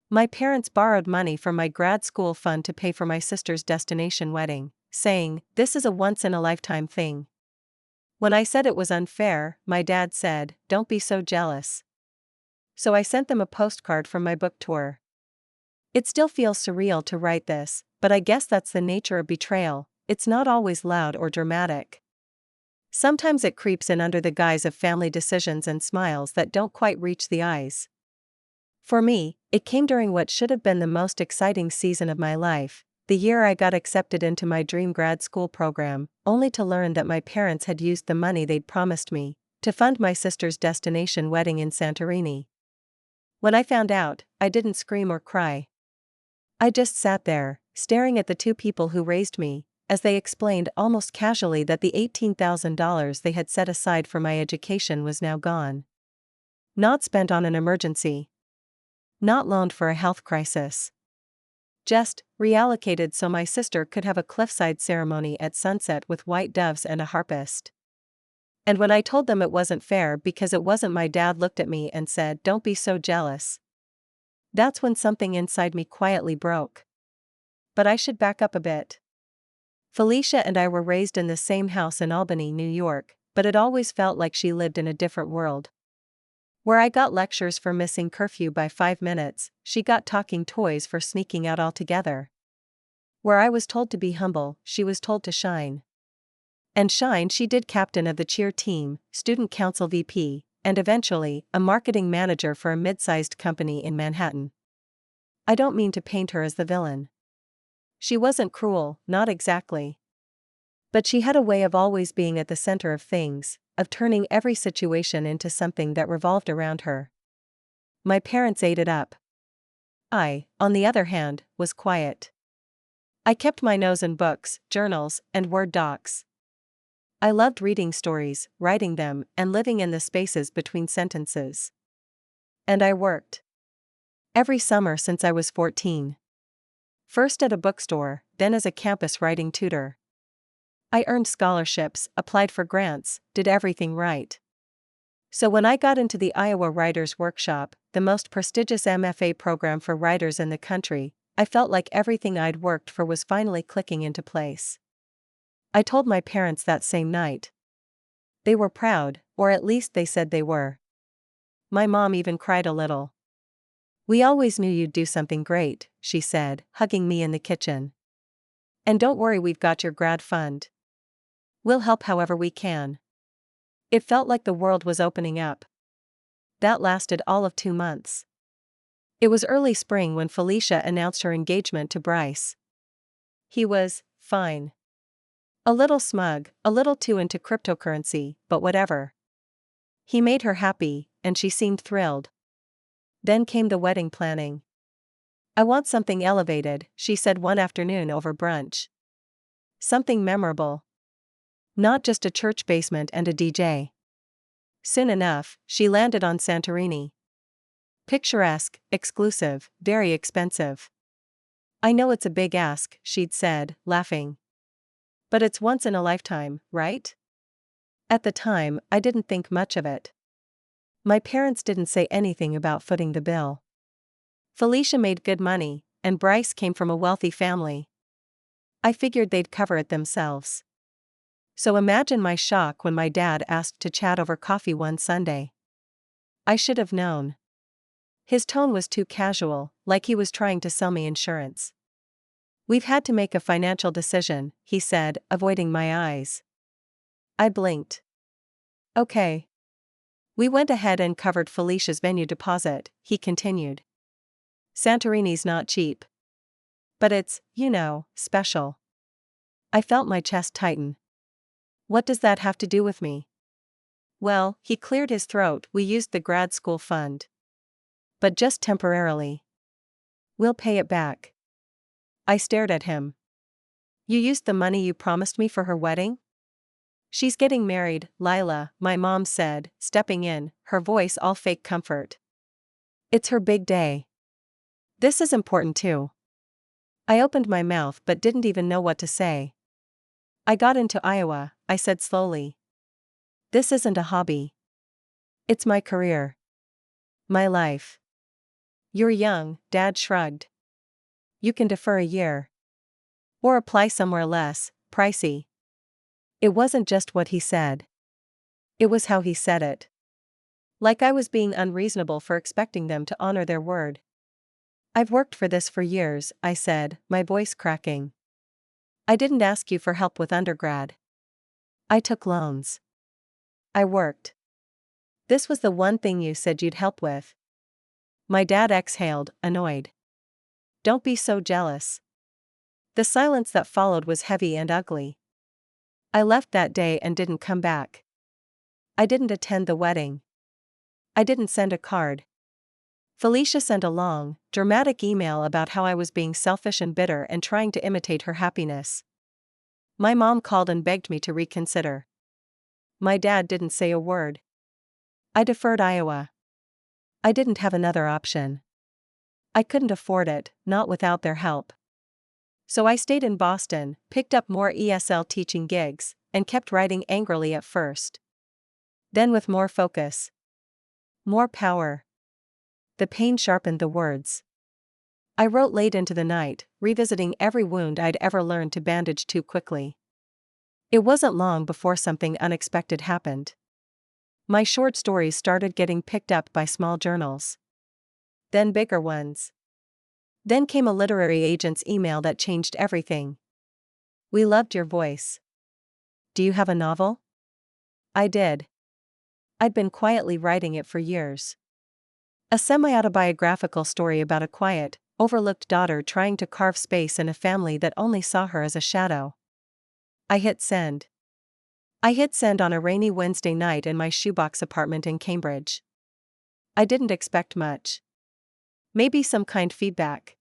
My parents borrowed money from my grad school fund to pay for my sister's destination wedding, saying, "This is a once-in-a-lifetime thing." When I said it was unfair, my dad said, "Don't be so jealous." So I sent them a postcard from my book tour. It still feels surreal to write this, but I guess that's the nature of betrayal. It's not always loud or dramatic. Sometimes it creeps in under the guise of family decisions and smiles that don't quite reach the eyes. For me, it came during what should have been the most exciting season of my life, the year I got accepted into my dream grad school program, only to learn that my parents had used the money they'd promised me to fund my sister's destination wedding in Santorini. When I found out, I didn't scream or cry. I just sat there, staring at the two people who raised me, as they explained almost casually that the $18,000 they had set aside for my education was now gone. Not spent on an emergency. Not loaned for a health crisis. Just reallocated so my sister could have a cliffside ceremony at sunset with white doves and a harpist. And when I told them it wasn't fair because it wasn't, my dad looked at me and said, "Don't be so jealous." That's when something inside me quietly broke. But I should back up a bit. Felicia and I were raised in the same house in Albany, New York, but it always felt like she lived in a different world. Where I got lectures for missing curfew by 5 minutes, she got talking toys for sneaking out altogether. Where I was told to be humble, she was told to shine. And shine she did, captain of the cheer team, student council VP, and eventually, a marketing manager for a mid-sized company in Manhattan. I don't mean to paint her as the villain. She wasn't cruel, not exactly. But she had a way of always being at the center of things, of turning every situation into something that revolved around her. My parents ate it up. I, on the other hand, was quiet. I kept my nose in books, journals, and Word docs. I loved reading stories, writing them, and living in the spaces between sentences. And I worked. Every summer since I was 14. First at a bookstore, then as a campus writing tutor. I earned scholarships, applied for grants, did everything right. So when I got into the Iowa Writers Workshop, the most prestigious MFA program for writers in the country, I felt like everything I'd worked for was finally clicking into place. I told my parents that same night. They were proud, or at least they said they were. My mom even cried a little. "We always knew you'd do something great," she said, hugging me in the kitchen. "And don't worry, we've got your grad fund. We'll help however we can." It felt like the world was opening up. That lasted all of 2 months. It was early spring when Felicia announced her engagement to Bryce. He was fine. A little smug, a little too into cryptocurrency, but whatever. He made her happy, and she seemed thrilled. Then came the wedding planning. "I want something elevated," she said one afternoon over brunch. "Something memorable. Not just a church basement and a DJ." Soon enough, she landed on Santorini. Picturesque, exclusive, very expensive. "I know it's a big ask," she'd said, laughing. "But it's once in a lifetime, right?" At the time, I didn't think much of it. My parents didn't say anything about footing the bill. Felicia made good money, and Bryce came from a wealthy family. I figured they'd cover it themselves. So imagine my shock when my dad asked to chat over coffee one Sunday. I should have known. His tone was too casual, like he was trying to sell me insurance. "We've had to make a financial decision," he said, avoiding my eyes. I blinked. "Okay." "We went ahead and covered Felicia's venue deposit," he continued. "Santorini's not cheap. But it's, special." I felt my chest tighten. "What does that have to do with me?" "Well," he cleared his throat, "we used the grad school fund. But just temporarily. We'll pay it back." I stared at him. "You used the money you promised me for her wedding?" "She's getting married, Lila," my mom said, stepping in, her voice all fake comfort. "It's her big day. This is important too." I opened my mouth but didn't even know what to say. "I got into Iowa," I said slowly. "This isn't a hobby. It's my career. My life." You're young, Dad shrugged. You can defer a year. Or apply somewhere less pricey. It wasn't just what he said. It was how he said it. Like I was being unreasonable for expecting them to honor their word. I've worked for this for years, I said, my voice cracking. I didn't ask you for help with undergrad. I took loans. I worked. This was the one thing you said you'd help with. My dad exhaled, annoyed. Don't be so jealous. The silence that followed was heavy and ugly. I left that day and didn't come back. I didn't attend the wedding. I didn't send a card. Felicia sent a long, dramatic email about how I was being selfish and bitter and trying to imitate her happiness. My mom called and begged me to reconsider. My dad didn't say a word. I deferred Iowa. I didn't have another option. I couldn't afford it, not without their help. So I stayed in Boston, picked up more ESL teaching gigs, and kept writing angrily at first. Then with more focus. More power. The pain sharpened the words. I wrote late into the night, revisiting every wound I'd ever learned to bandage too quickly. It wasn't long before something unexpected happened. My short stories started getting picked up by small journals. Then bigger ones. Then came a literary agent's email that changed everything. We loved your voice. Do you have a novel? I did. I'd been quietly writing it for years. A semi-autobiographical story about a quiet, overlooked daughter trying to carve space in a family that only saw her as a shadow. I hit send. I hit send on a rainy Wednesday night in my shoebox apartment in Cambridge. I didn't expect much. Maybe some kind feedback.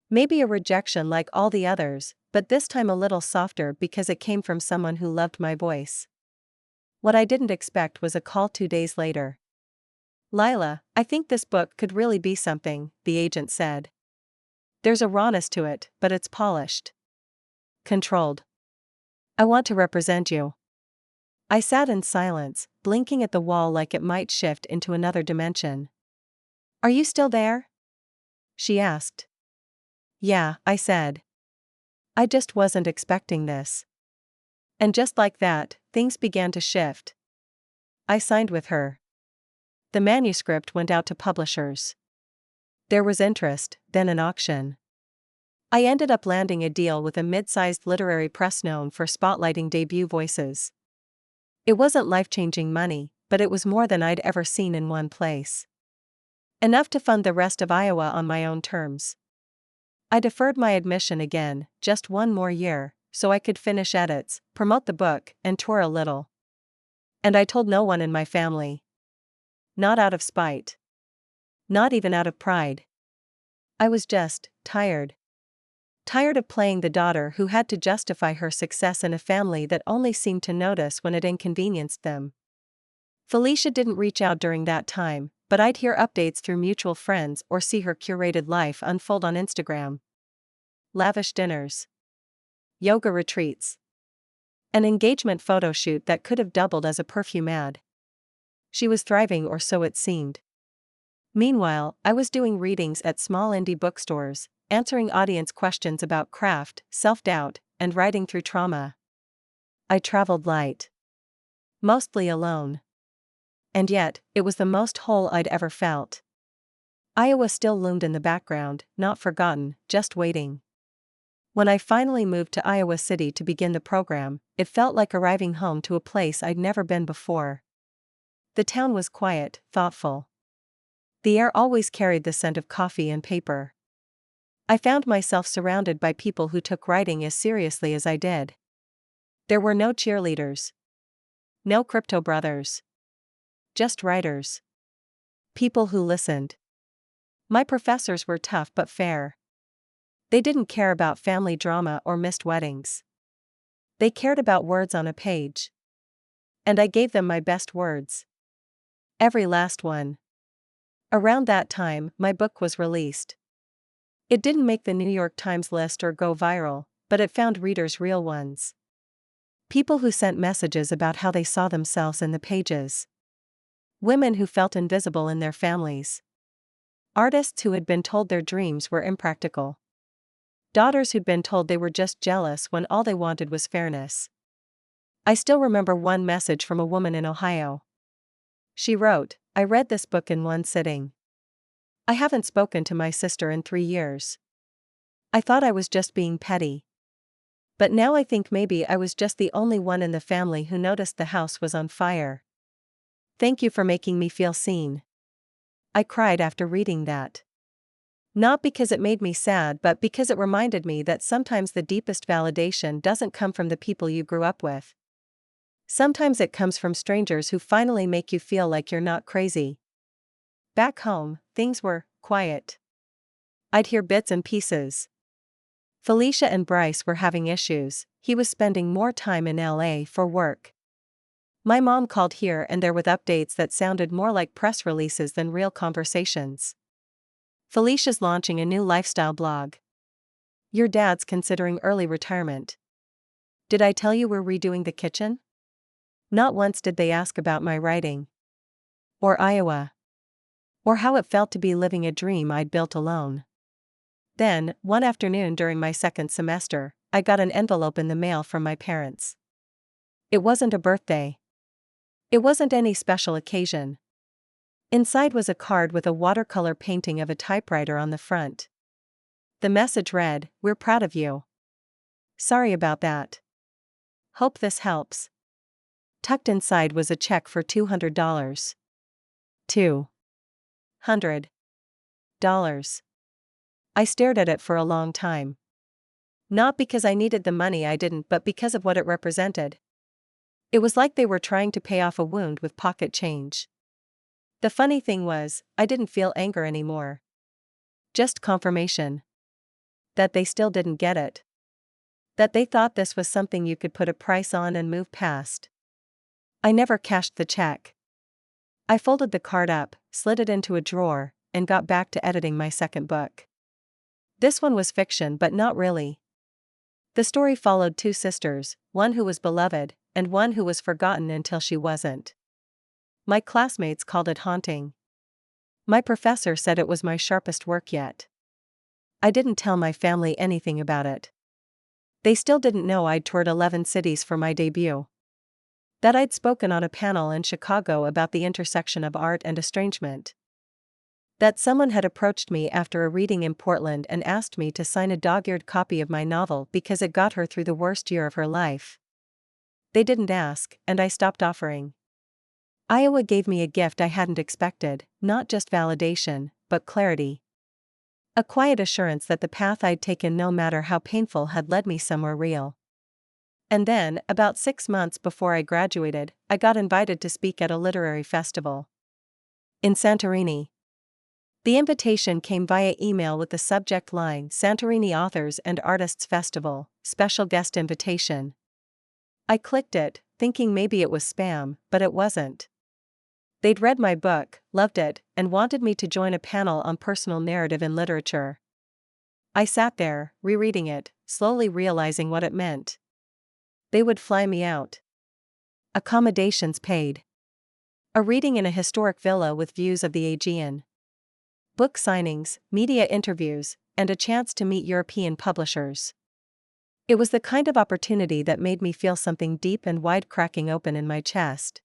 Maybe a rejection like all the others, but this time a little softer because it came from someone who loved my voice. What I didn't expect was a call 2 days later. Lila, I think this book could really be something, the agent said. There's a rawness to it, but it's polished. Controlled. I want to represent you. I sat in silence, blinking at the wall like it might shift into another dimension. Are you still there? She asked. Yeah, I said. I just wasn't expecting this. And just like that, things began to shift. I signed with her. The manuscript went out to publishers. There was interest, then an auction. I ended up landing a deal with a mid-sized literary press known for spotlighting debut voices. It wasn't life-changing money, but it was more than I'd ever seen in one place. Enough to fund the rest of Iowa on my own terms. I deferred my admission again, just one more year, so I could finish edits, promote the book, and tour a little. And I told no one in my family. Not out of spite. Not even out of pride. I was just tired. Tired of playing the daughter who had to justify her success in a family that only seemed to notice when it inconvenienced them. Felicia didn't reach out during that time, but I'd hear updates through mutual friends or see her curated life unfold on Instagram. Lavish dinners. Yoga retreats. An engagement photo shoot that could have doubled as a perfume ad. She was thriving, or so it seemed. Meanwhile, I was doing readings at small indie bookstores, answering audience questions about craft, self-doubt, and writing through trauma. I traveled light. Mostly alone. And yet, it was the most whole I'd ever felt. Iowa still loomed in the background, not forgotten, just waiting. When I finally moved to Iowa City to begin the program, it felt like arriving home to a place I'd never been before. The town was quiet, thoughtful. The air always carried the scent of coffee and paper. I found myself surrounded by people who took writing as seriously as I did. There were no cheerleaders. No crypto brothers. Just writers. People who listened. My professors were tough but fair. They didn't care about family drama or missed weddings. They cared about words on a page. And I gave them my best words. Every last one. Around that time, my book was released. It didn't make the New York Times list or go viral, but it found readers, real ones. People who sent messages about how they saw themselves in the pages. Women who felt invisible in their families. Artists who had been told their dreams were impractical. Daughters who'd been told they were just jealous when all they wanted was fairness. I still remember one message from a woman in Ohio. She wrote, "I read this book in one sitting. I haven't spoken to my sister in 3 years. I thought I was just being petty. But now I think maybe I was just the only one in the family who noticed the house was on fire. Thank you for making me feel seen." I cried after reading that. Not because it made me sad, but because it reminded me that sometimes the deepest validation doesn't come from the people you grew up with. Sometimes it comes from strangers who finally make you feel like you're not crazy. Back home, things were quiet. I'd hear bits and pieces. Felicia and Bryce were having issues. He was spending more time in LA for work. My mom called here and there with updates that sounded more like press releases than real conversations. Felicia's launching a new lifestyle blog. Your dad's considering early retirement. Did I tell you we're redoing the kitchen? Not once did they ask about my writing. Or Iowa. Or how it felt to be living a dream I'd built alone. Then, one afternoon during my second semester, I got an envelope in the mail from my parents. It wasn't a birthday. It wasn't any special occasion. Inside was a card with a watercolor painting of a typewriter on the front. The message read, "We're proud of you. Sorry about that. Hope this helps." Tucked inside was a check for $200. $200. I stared at it for a long time. Not because I needed the money, I didn't, but because of what it represented. It was like they were trying to pay off a wound with pocket change. The funny thing was, I didn't feel anger anymore. Just confirmation. That they still didn't get it. That they thought this was something you could put a price on and move past. I never cashed the check. I folded the card up, slid it into a drawer, and got back to editing my second book. This one was fiction, but not really. The story followed two sisters, one who was beloved, and one who was forgotten until she wasn't. My classmates called it haunting. My professor said it was my sharpest work yet. I didn't tell my family anything about it. They still didn't know I'd toured 11 cities for my debut. That I'd spoken on a panel in Chicago about the intersection of art and estrangement. That someone had approached me after a reading in Portland and asked me to sign a dog-eared copy of my novel because it got her through the worst year of her life. They didn't ask, and I stopped offering. Iowa gave me a gift I hadn't expected, not just validation, but clarity. A quiet assurance that the path I'd taken, no matter how painful, had led me somewhere real. And then, about 6 months before I graduated, I got invited to speak at a literary festival. In Santorini. The invitation came via email with the subject line, "Santorini Authors and Artists Festival, Special Guest Invitation." I clicked it, thinking maybe it was spam, but it wasn't. They'd read my book, loved it, and wanted me to join a panel on personal narrative in literature. I sat there, rereading it, slowly realizing what it meant. They would fly me out. Accommodations paid. A reading in a historic villa with views of the Aegean. Book signings, media interviews, and a chance to meet European publishers. It was the kind of opportunity that made me feel something deep and wide cracking open in my chest.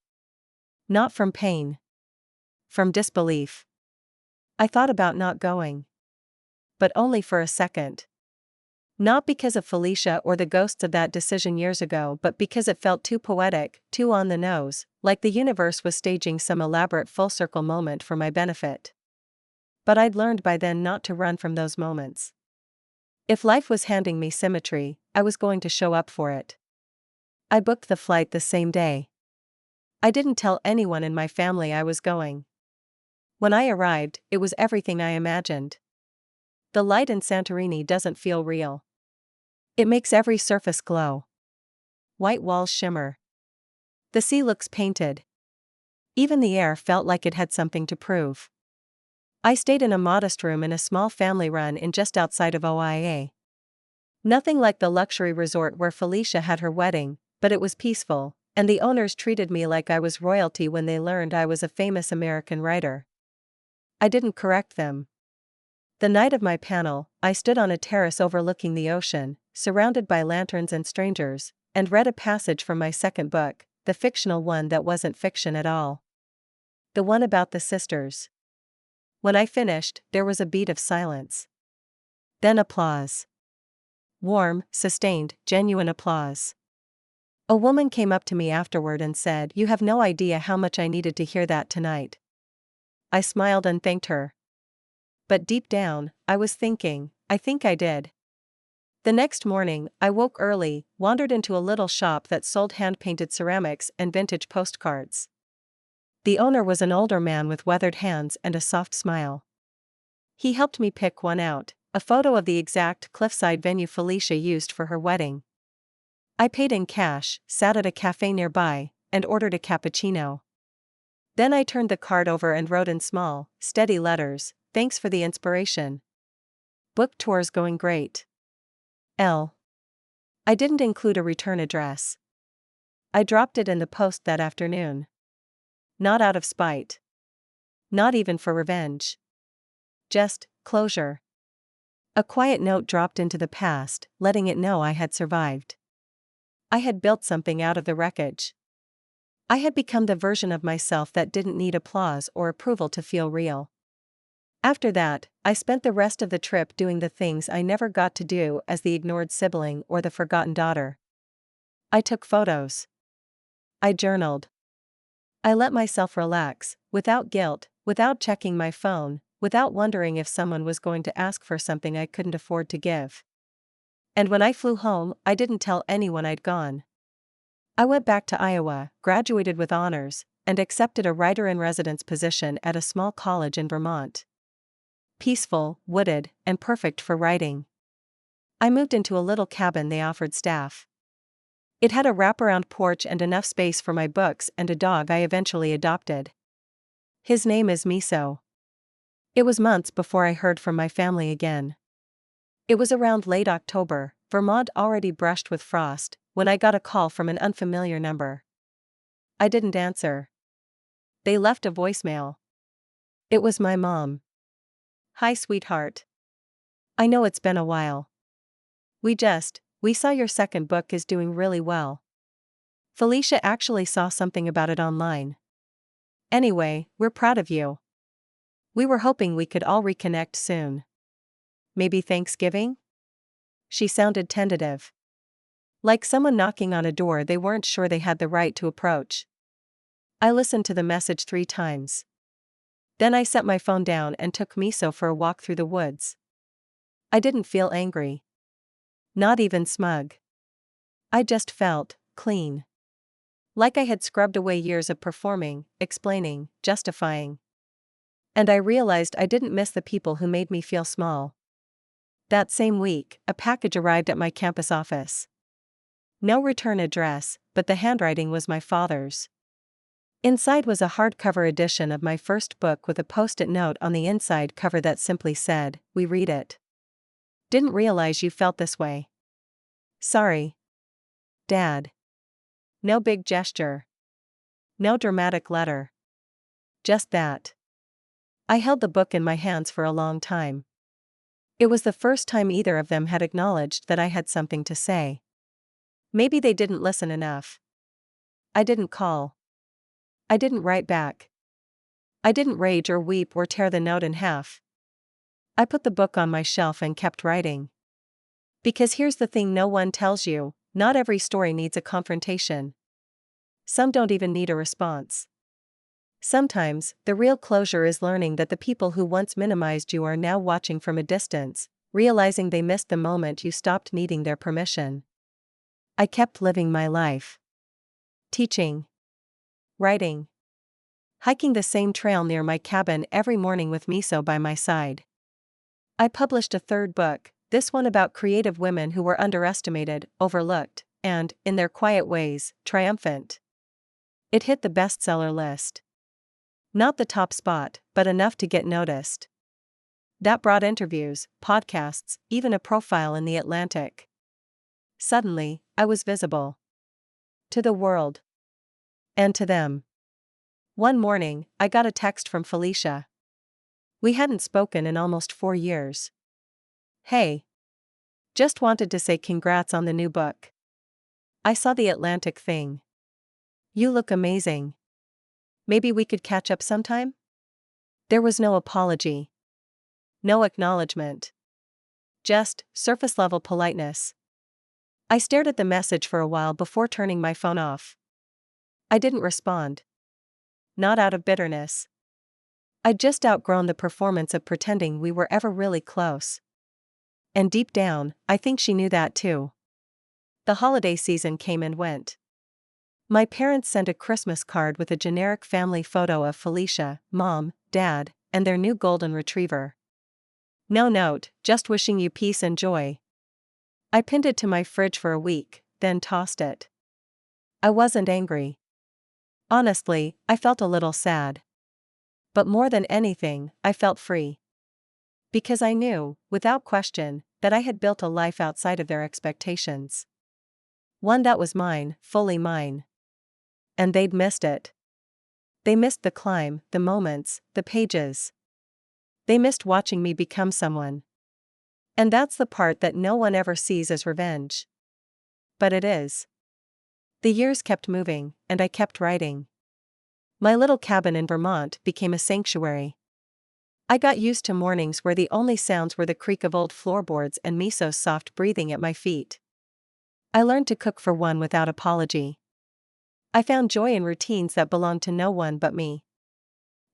Not from pain. From disbelief. I thought about not going. But only for a second. Not because of Felicia or the ghosts of that decision years ago, but because it felt too poetic, too on the nose, like the universe was staging some elaborate full-circle moment for my benefit. But I'd learned by then not to run from those moments. If life was handing me symmetry, I was going to show up for it. I booked the flight the same day. I didn't tell anyone in my family I was going. When I arrived, it was everything I imagined. The light in Santorini doesn't feel real. It makes every surface glow. White walls shimmer. The sea looks painted. Even the air felt like it had something to prove. I stayed in a modest room in a small family-run inn just outside of Oia. Nothing like the luxury resort where Felicia had her wedding, but it was peaceful, and the owners treated me like I was royalty when they learned I was a famous American writer. I didn't correct them. The night of my panel, I stood on a terrace overlooking the ocean, surrounded by lanterns and strangers, and read a passage from my second book, the fictional one that wasn't fiction at all. The one about the sisters. When I finished, there was a beat of silence. Then applause. Warm, sustained, genuine applause. A woman came up to me afterward and said, "You have no idea how much I needed to hear that tonight." I smiled and thanked her. But deep down, I was thinking, I think I did. The next morning, I woke early, wandered into a little shop that sold hand-painted ceramics and vintage postcards. The owner was an older man with weathered hands and a soft smile. He helped me pick one out, a photo of the exact cliffside venue Felicia used for her wedding. I paid in cash, sat at a cafe nearby, and ordered a cappuccino. Then I turned the card over and wrote in small, steady letters, "Thanks for the inspiration. Book tour's going great. L." I didn't include a return address. I dropped it in the post that afternoon. Not out of spite. Not even for revenge. Just closure. A quiet note dropped into the past, letting it know I had survived. I had built something out of the wreckage. I had become the version of myself that didn't need applause or approval to feel real. After that, I spent the rest of the trip doing the things I never got to do as the ignored sibling or the forgotten daughter. I took photos. I journaled. I let myself relax, without guilt, without checking my phone, without wondering if someone was going to ask for something I couldn't afford to give. And when I flew home, I didn't tell anyone I'd gone. I went back to Iowa, graduated with honors, and accepted a writer-in-residence position at a small college in Vermont. Peaceful, wooded, and perfect for writing. I moved into a little cabin they offered staff. It had a wraparound porch and enough space for my books and a dog I eventually adopted. His name is Miso. It was months before I heard from my family again. It was around late October, Vermont already brushed with frost, when I got a call from an unfamiliar number. I didn't answer. They left a voicemail. It was my mom. "Hi, sweetheart. I know it's been a while. We saw your second book is doing really well. Felicia actually saw something about it online. Anyway, we're proud of you. We were hoping we could all reconnect soon. Maybe Thanksgiving?" She sounded tentative. Like someone knocking on a door they weren't sure they had the right to approach. I listened to the message 3 times. Then I set my phone down and took Miso for a walk through the woods. I didn't feel angry. Not even smug. I just felt clean. Like I had scrubbed away years of performing, explaining, justifying. And I realized I didn't miss the people who made me feel small. That same week, a package arrived at my campus office. No return address, but the handwriting was my father's. Inside was a hardcover edition of my first book with a post-it note on the inside cover that simply said, "We read it. Didn't realize you felt this way. Sorry, Dad." No big gesture. No dramatic letter. Just that. I held the book in my hands for a long time. It was the first time either of them had acknowledged that I had something to say. Maybe they didn't listen enough. I didn't call. I didn't write back. I didn't rage or weep or tear the note in half. I put the book on my shelf and kept writing. Because here's the thing no one tells you, not every story needs a confrontation. Some don't even need a response. Sometimes, the real closure is learning that the people who once minimized you are now watching from a distance, realizing they missed the moment you stopped needing their permission. I kept living my life. Teaching. Writing. Hiking the same trail near my cabin every morning with Miso by my side. I published a third book, this one about creative women who were underestimated, overlooked, and, in their quiet ways, triumphant. It hit the bestseller list. Not the top spot, but enough to get noticed. That brought interviews, podcasts, even a profile in The Atlantic. Suddenly, I was visible. To the world. And to them. One morning, I got a text from Felicia. We hadn't spoken in almost 4 years. Hey. Just wanted to say congrats on the new book. I saw the Atlantic thing. You look amazing. Maybe we could catch up sometime? There was no apology. No acknowledgement. Just surface-level politeness. I stared at the message for a while before turning my phone off. I didn't respond. Not out of bitterness. I'd just outgrown the performance of pretending we were ever really close. And deep down, I think she knew that too. The holiday season came and went. My parents sent a Christmas card with a generic family photo of Felicia, Mom, Dad, and their new golden retriever. No note, just wishing you peace and joy. I pinned it to my fridge for a week, then tossed it. I wasn't angry. Honestly, I felt a little sad. But more than anything, I felt free. Because I knew, without question, that I had built a life outside of their expectations. One that was mine, fully mine. And they'd missed it. They missed the climb, the moments, the pages. They missed watching me become someone. And that's the part that no one ever sees as revenge. But it is. The years kept moving, and I kept writing. My little cabin in Vermont became a sanctuary. I got used to mornings where the only sounds were the creak of old floorboards and Miso's soft breathing at my feet. I learned to cook for one without apology. I found joy in routines that belonged to no one but me.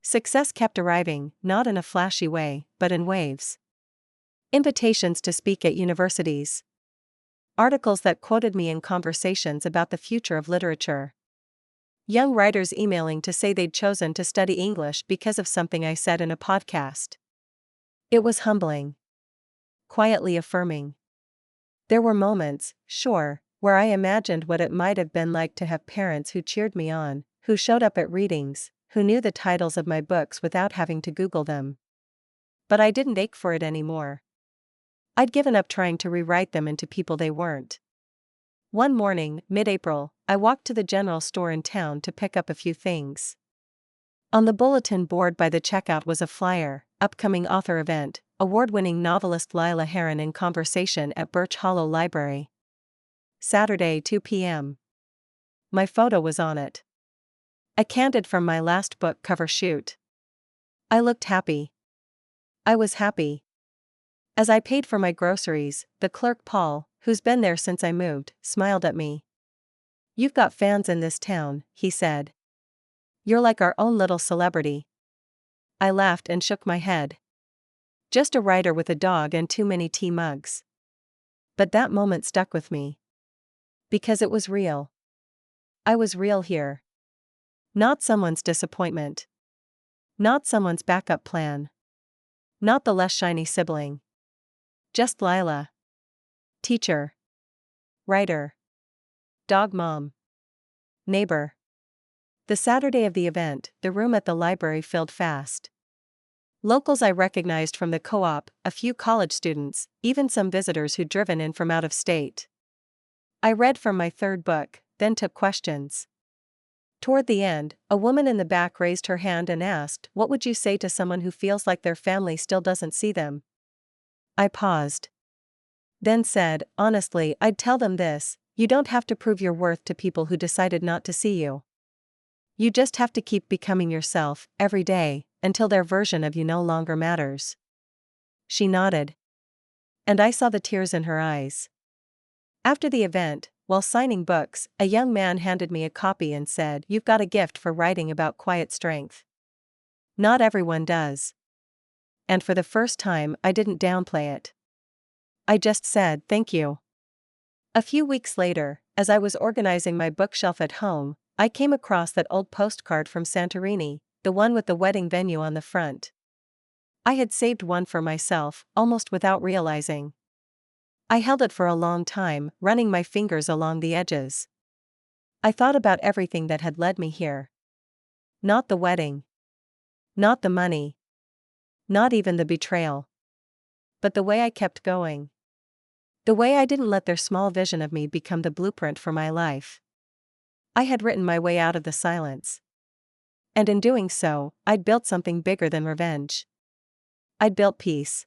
Success kept arriving, not in a flashy way, but in waves. Invitations to speak at universities. Articles that quoted me in conversations about the future of literature. Young writers emailing to say they'd chosen to study English because of something I said in a podcast. It was humbling. Quietly affirming. There were moments, sure, where I imagined what it might have been like to have parents who cheered me on, who showed up at readings, who knew the titles of my books without having to Google them. But I didn't ache for it anymore. I'd given up trying to rewrite them into people they weren't. One morning, mid-April, I walked to the general store in town to pick up a few things. On the bulletin board by the checkout was a flyer, upcoming author event, award-winning novelist Lila Heron in conversation at Birch Hollow Library. Saturday, 2 p.m. My photo was on it. A candid from my last book cover shoot. I looked happy. I was happy. As I paid for my groceries, the clerk Paul, who's been there since I moved, smiled at me. "You've got fans in this town," he said. "You're like our own little celebrity." I laughed and shook my head. Just a writer with a dog and too many tea mugs. But that moment stuck with me. Because it was real. I was real here. Not someone's disappointment. Not someone's backup plan. Not the less shiny sibling. Just Lila. Teacher. Writer. Dog mom. Neighbor. The Saturday of the event, the room at the library filled fast. Locals I recognized from the co-op, a few college students, even some visitors who'd driven in from out of state. I read from my third book, then took questions. Toward the end, a woman in the back raised her hand and asked, "What would you say to someone who feels like their family still doesn't see them?" I paused. Then said, "Honestly, I'd tell them this: you don't have to prove your worth to people who decided not to see you. You just have to keep becoming yourself, every day, until their version of you no longer matters." She nodded. And I saw the tears in her eyes. After the event, while signing books, a young man handed me a copy and said, "You've got a gift for writing about quiet strength. Not everyone does." And for the first time, I didn't downplay it. I just said, "Thank you." A few weeks later, as I was organizing my bookshelf at home, I came across that old postcard from Santorini, the one with the wedding venue on the front. I had saved one for myself, almost without realizing. I held it for a long time, running my fingers along the edges. I thought about everything that had led me here. Not the wedding. Not the money. Not even the betrayal. But the way I kept going. The way I didn't let their small vision of me become the blueprint for my life. I had written my way out of the silence. And in doing so, I'd built something bigger than revenge. I'd built peace.